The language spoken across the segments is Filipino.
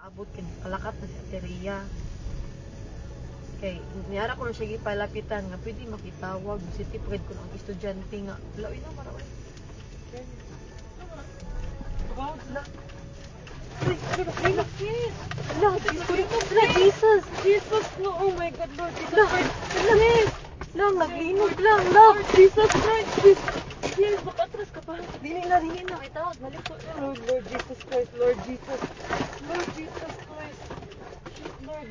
Abot kin kalakat na si Teria. Kay niyara ko na siya gipalapitan nga pwede makitawag si tipred ko ng estudyante nga. Laoy na maraway. Na. Ay, sis. Jesus. Jesus, no, oh my God, Lord Jesus Lang, Christ. lang, lang, naglinog lang, lang. Jesus Christ, Jesus, makatras ka pa. Dili na. Ay, tawag, balik ko. Lord Jesus Christ, Lord Jesus. Lord Jesus Christ. Lord,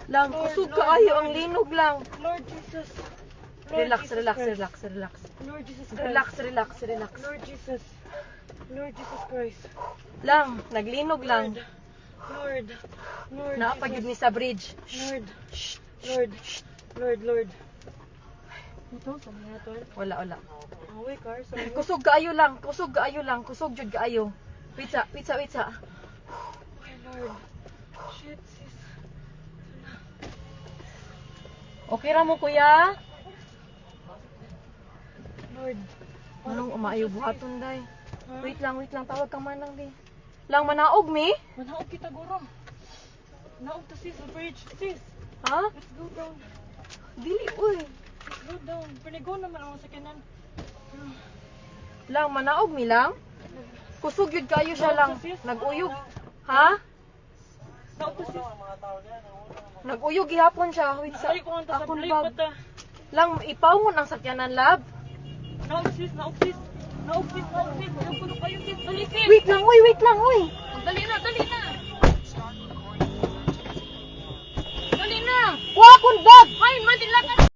Lang, Lord, kusog Lord, kaayo Lord. ang linog lang. Lord Jesus. Lord Relax, Jesus relax, Christ. relax, relax. Lord Jesus Christ. Relax, relax, relax. Lord Jesus. Lord Jesus Christ. Lang, naglinog lang. Lord. Lord Naapagid ni Jesus. sa bridge. Lord. Lord. Ito, sa mga tol. Wala. Away, car. Sa mga. Kusog kaayo lang, kusog jud kaayo. Pizza. Oh, Lord. Shit, sis. Okay ra mo kuya? Lord. Anong umaayo buhaton day? Ha? Wait lang, tawag ka manang di. Lang manaog mi? Manaog kita, guro. Naog to sis, the bridge. Sis, Ha? let's go down. Dili uy. Let's go down. Panigo naman ako sa kanan. Lang manaog mi lang. Kusog jud kayo siya lang. Naguyog. Ha? Naog to sis. Naguyog gihapon siya. Wait sa Ay, kung ang tasap akong lipat bag. Lang ipawon ang sakyanan lab. Naog sis. Naog sis. Yung puno kayo sis. Dali sis. Wait lang uy. Dali na. Dali na. Wa kun bag. Ay, madilakan.